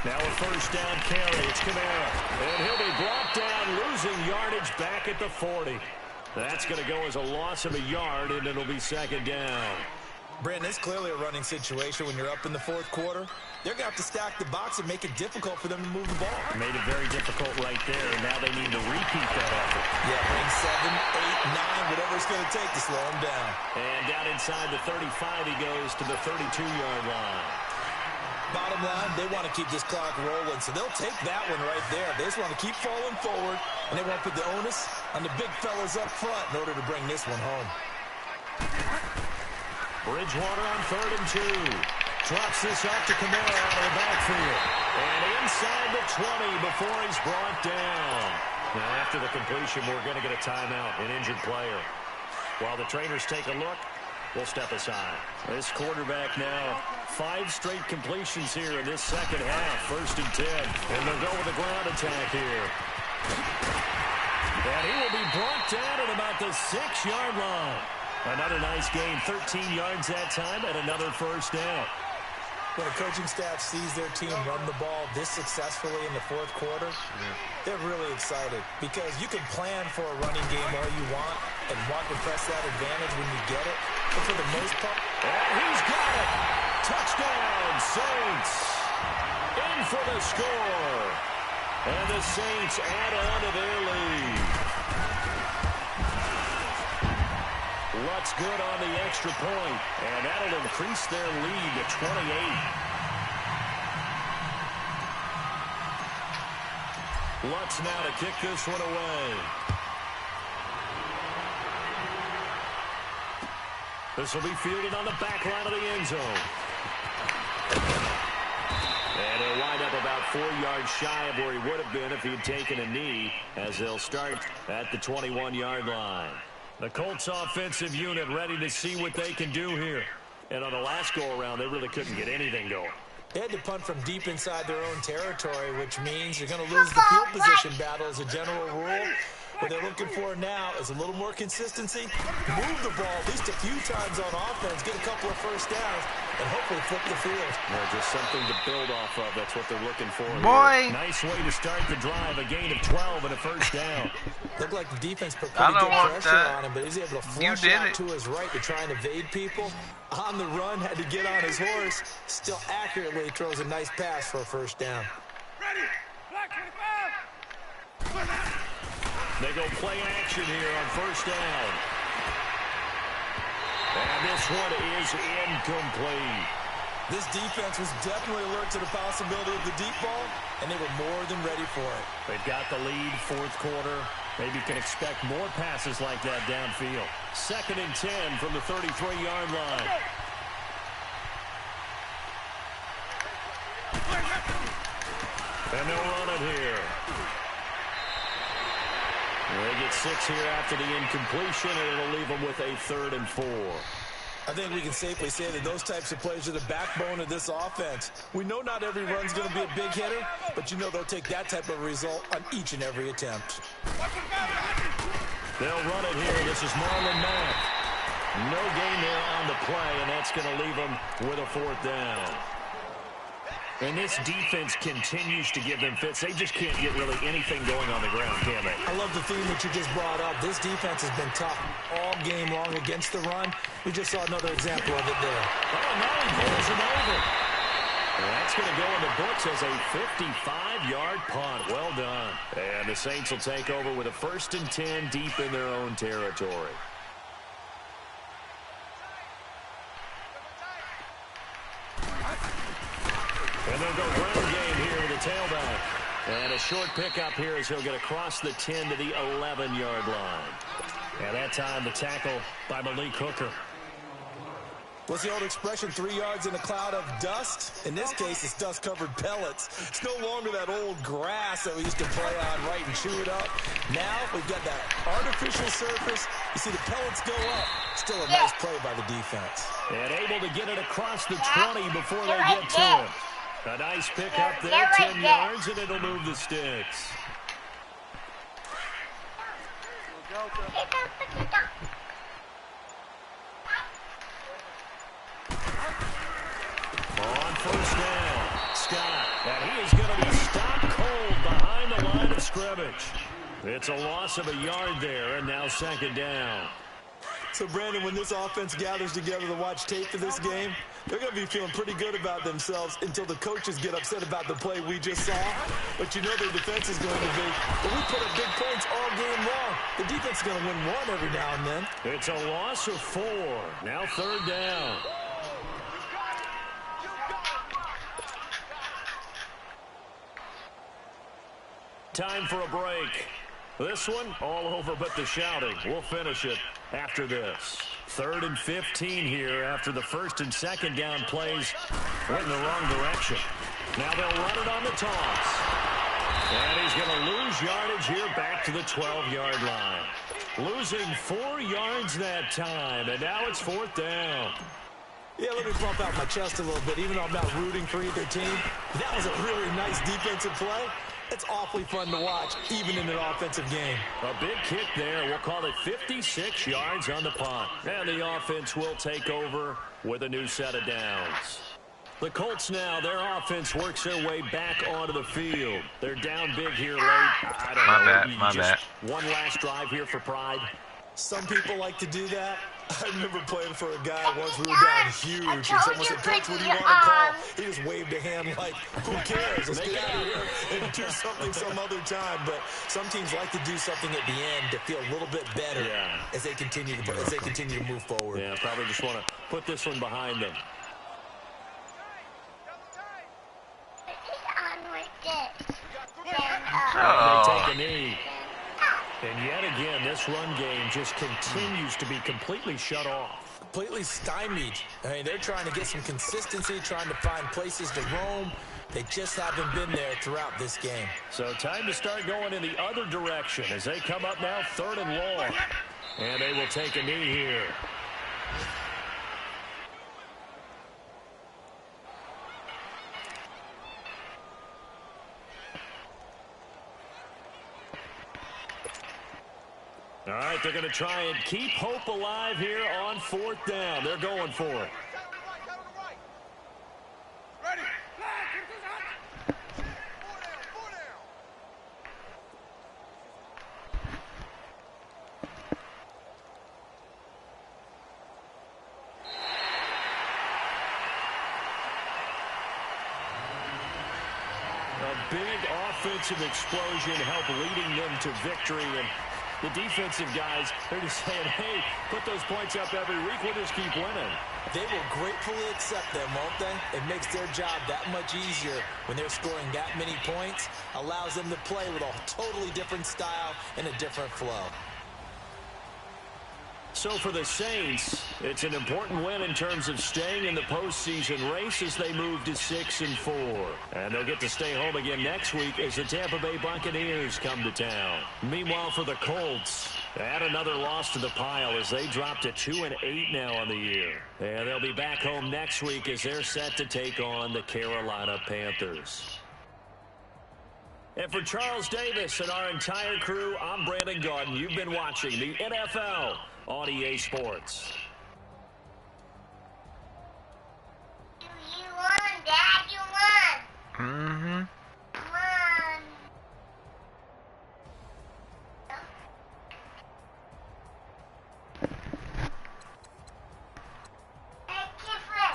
Speaker 1: Now a 1st down carry. It's Killa. And he'll be brought down, losing yardage back at the 40. That's going to go as a loss of a yard, and it'll be 2nd down.
Speaker 4: Brandon, it's clearly a running situation when you're up in the 4th quarter. They're going to have to stack the box and make it difficult for them to move the ball.
Speaker 1: Made it very difficult right there, and now they need to repeat that effort.
Speaker 4: Yeah, bring 7, 8, 9, whatever it's going to take to slow him down.
Speaker 1: And down inside the 35, he goes to the 32-yard line.
Speaker 4: Bottom line, they want to keep this clock rolling, so they'll take that one right there. They just want to keep falling forward, and they want to put the onus on the big fellas up front in order to bring this one home.
Speaker 1: Bridgewater on 3rd and 2. Drops this off to Killa out of the backfield. And inside the 20 before he's brought down. Now after the completion, we're going to get a timeout, an injured player. While the trainers take a look, we'll step aside. This quarterback now, 5 straight completions here in this 2nd half. 1st and 10. And they'll go with a ground attack here. And he will be brought down at about the 6-yard line. Another nice gain, 13 yards that time, and another 1st down.
Speaker 4: When a coaching staff sees their team run the ball this successfully in the 4th quarter, they're really excited because you can plan for a running game all you want and want to press that advantage when you get it. But for the most part,
Speaker 1: and he's got it. Touchdown, Saints. In for the score. And the Saints add on to their lead. Luck's good on the extra point, and that'll increase their lead to 28. Lutz now to kick this one away. This will be fielded on the back line of the end zone. And he'll wind up about 4 yards shy of where he would have been if he had taken a knee, as they'll start at the 21-yard line. The Colts offensive unit ready to see what they can do here. And on the last go-around, they really couldn't get anything going.
Speaker 4: They had to punt from deep inside their own territory, which means you're going to lose the field position battle as a general rule. What they're looking for now is a little more consistency. Move the ball at least a few times on offense, get a couple of first downs, and hopefully flip the field.
Speaker 1: Yeah, just something to build off of. That's what they're looking for.
Speaker 2: Boy.
Speaker 1: Nice way to start the drive. A gain of 12 and a first down.
Speaker 4: Looked like the defense put pretty good pressure on him, but he's able to flush out to his right to try and evade people. On the run, had to get on his horse. Still accurately throws a nice pass for a first down.
Speaker 1: They go play action here on first down. And this one is incomplete.
Speaker 4: This defense was definitely alert to the possibility of the deep ball, and they were more than ready for it.
Speaker 1: They've got the lead, fourth quarter. Maybe can expect more passes like that downfield. 2nd and 10 from the 33-yard line. And they'll run it here. They get 6 here after the incompletion, and it'll leave them with a 3rd and 4.
Speaker 4: I think we can safely say that those types of plays are the backbone of this offense. We know not every run's going to be a big hitter, but you know they'll take that type of result on each and every attempt.
Speaker 1: They'll run it here. This is Marlon Mack. No gain there on the play, and that's going to leave them with a 4th down. And this defense continues to give them fits. They just can't get really anything going on the ground, can they?
Speaker 4: I love the theme that you just brought up. This defense has been tough all game long against the run. We just saw another example of it there.
Speaker 1: Oh, no, he pulls him over. And that's going to go in the books as a 55-yard punt. Well done. And the Saints will take over with a 1st and 10 deep in their own territory. And they'll go ground game here with a tailback. And a short pickup here as he'll get across the 10 to the 11-yard line. And that time the tackle by Malik Hooker.
Speaker 4: What's the old expression, 3 yards in a cloud of dust? In this case, it's dust-covered pellets. It's no longer that old grass that we used to play on, right, and chew it up. Now we've got that artificial surface. You see the pellets go up. Still a nice play by the defense.
Speaker 1: And able to get it across the 20 before they get to him. A nice pickup there, 10 yards, and it'll move the sticks. On first down, Scott, and he is going to be stopped cold behind the line of scrimmage. It's a loss of a yard there, and now 2nd down.
Speaker 4: So, Brandon, when this offense gathers together to watch tape for this game, they're going to be feeling pretty good about themselves until the coaches get upset about the play we just saw. But you know their defense is going to be, but we put up big points all game long. The defense is going to win one every now and then.
Speaker 1: It's a loss of 4. Now 3rd down. Time for a break. This one, all over but the shouting. We'll finish it after this. 3rd and 15 here after the 1st and 2nd down plays went in the wrong direction. Now they'll run it on the toss. And he's going to lose yardage here back to the 12-yard line. Losing 4 yards that time, and now it's 4th down.
Speaker 4: Yeah, let me bump out my chest a little bit, even though I'm not rooting for either team. That was a really nice defensive play. It's awfully fun to watch, even in an offensive game.
Speaker 1: A big kick there. We'll call it 56 yards on the punt. And the offense will take over with a new set of downs. The Colts now, their offense works their way back onto the field. They're down big here late.
Speaker 2: My bad.
Speaker 1: One last drive here for pride.
Speaker 4: Some people like to do that. I remember playing for a guy once. We were down huge, and someone said, "Coach, what do you want to call?" He just waved a hand like, "Who cares? Let's get out of here and do something some other time." But some teams like to do something at the end to feel a little bit better as they continue to move forward.
Speaker 1: Yeah, probably just want to put this one behind them. They take a knee. And yet again, this run game just continues to be completely shut off.
Speaker 4: Completely stymied. I mean, they're trying to get some consistency, trying to find places to roam. They just haven't been there throughout this game.
Speaker 1: So time to start going in the other direction as they come up now 3rd and long. And they will take a knee here. All right, they're going to try and keep hope alive here on 4th down. They're going for it. A big offensive explosion helped leading them to victory. And the defensive guys, they're just saying, hey, put those points up every week. We'll just keep winning.
Speaker 4: They will gratefully accept them, won't they? It makes their job that much easier when they're scoring that many points. Allows them to play with a totally different style and a different flow.
Speaker 1: So for the Saints, it's an important win in terms of staying in the postseason race as they move to 6-4. And they'll get to stay home again next week as the Tampa Bay Buccaneers come to town. Meanwhile, for the Colts, add another loss to the pile as they drop to 2-8 now on the year. And they'll be back home next week as they're set to take on the Carolina Panthers. And for Charles Davis and our entire crew, I'm Brandon Gaudin. You've been watching the NFL on EA Sports.
Speaker 5: You won, Dad. You won.
Speaker 2: Mm-hmm.
Speaker 5: Come on. Hey, Killa.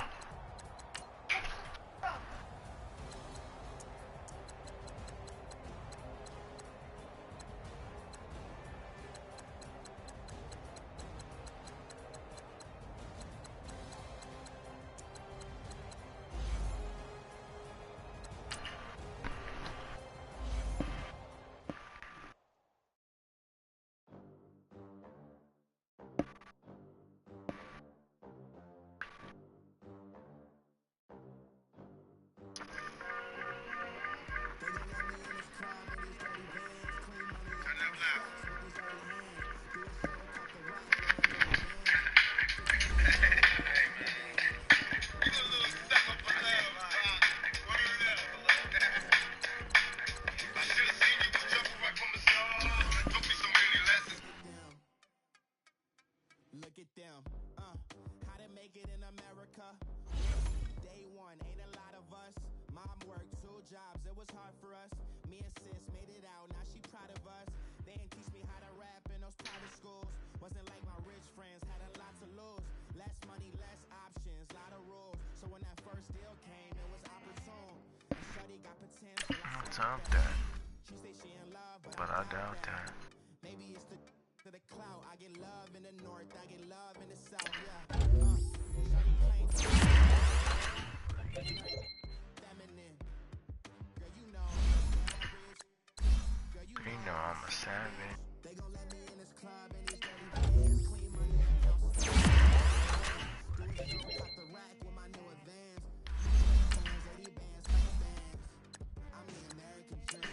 Speaker 6: How to make it in America. Day one, ain't a lot of us. Mom worked 2 jobs, it was hard for us. Me and sis made it out, now she proud of us. They didn't teach me how to rap in those private schools. Wasn't like my rich friends, had a lot to lose. Less money, less options, lot of rules. So when that first deal came, it was opportune. And Shorty got potential.
Speaker 2: I'll doubt that.
Speaker 6: She say she in love,
Speaker 2: But I doubt that.
Speaker 6: maybe it's to the clout. I get love in the north, I get love in the south, yeah. Feminine. Girl, you know, girl,
Speaker 2: You know I'm a savage.
Speaker 6: they gon' let me in this club and these dirty bands. Clean money, do a show, cut the rack with my new advance. 80 bands, 100 bands. I'm the American dream.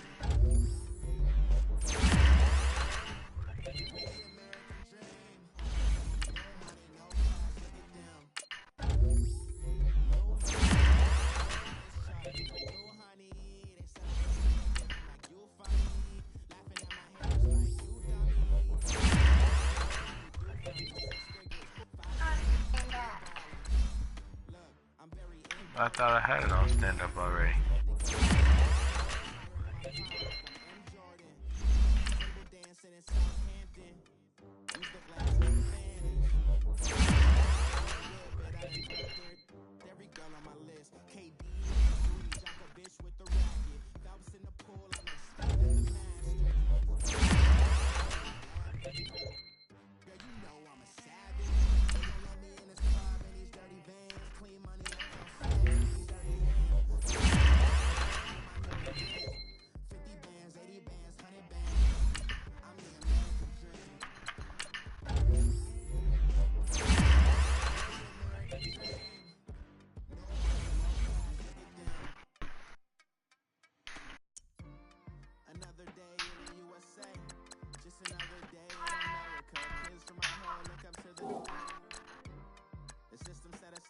Speaker 2: I thought I had it on stand up already.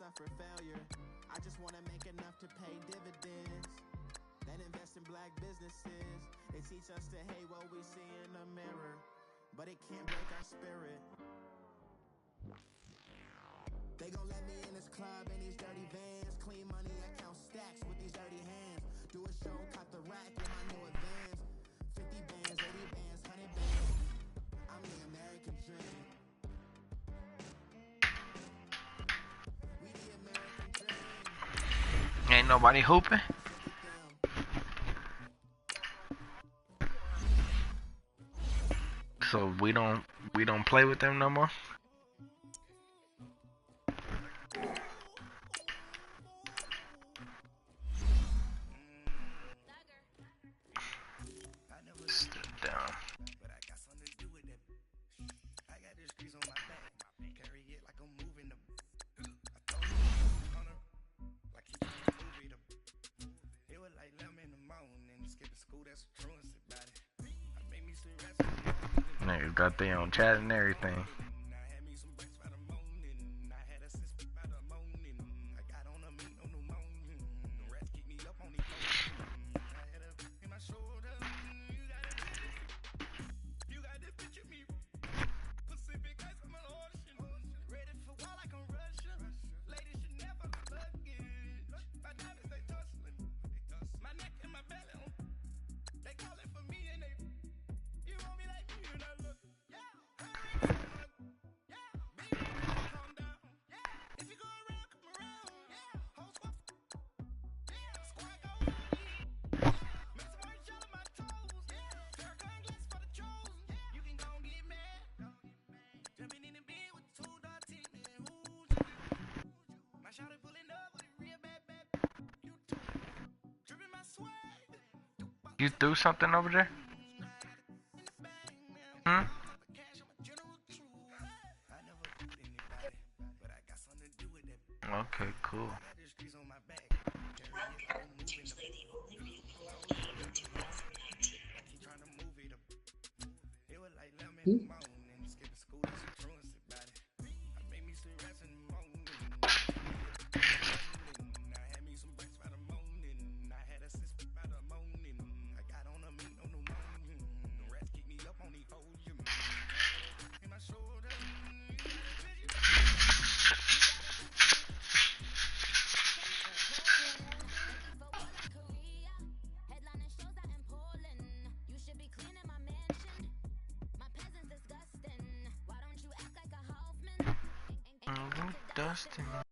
Speaker 6: suffer failure. I just wanna make enough to pay dividends. Then invest in black businesses. They teach us to hate what we see in the mirror, but it can't break our spirit. They gon' let me in this club in these dirty vans. Clean money, I count stacks with these dirty hands. Do a show, cut the rack in my new advance. 50 bands, 80 bands, 100 bands. I'm the American dream. We the American dream.
Speaker 2: Ain't nobody hooping. So we don't play with them no more. Step down.
Speaker 6: But I got something to do with it. I got this grease on my back. Carry it like I'm moving them. I told you, on her, like he move it up. It was like 11 in the morning. Skipping school, that's a truancy about it. I made me some rest.
Speaker 2: Niggas got their own chat and everything.
Speaker 6: I had me some breaks by the morning. I had a six by the morning. I got on a meat on the morning. The rats keep me up on the phone. I had a in my shoulder. You got this picture me. Pacific ice on my ocean. Ready for war like I'm Russian. Ladies should never look luggage. My diamonds they tussling. My neck and my belly. They calling for me and they. You want me like me and I look.
Speaker 2: You threw something over there? Hmm? Okay, cool. Dustin.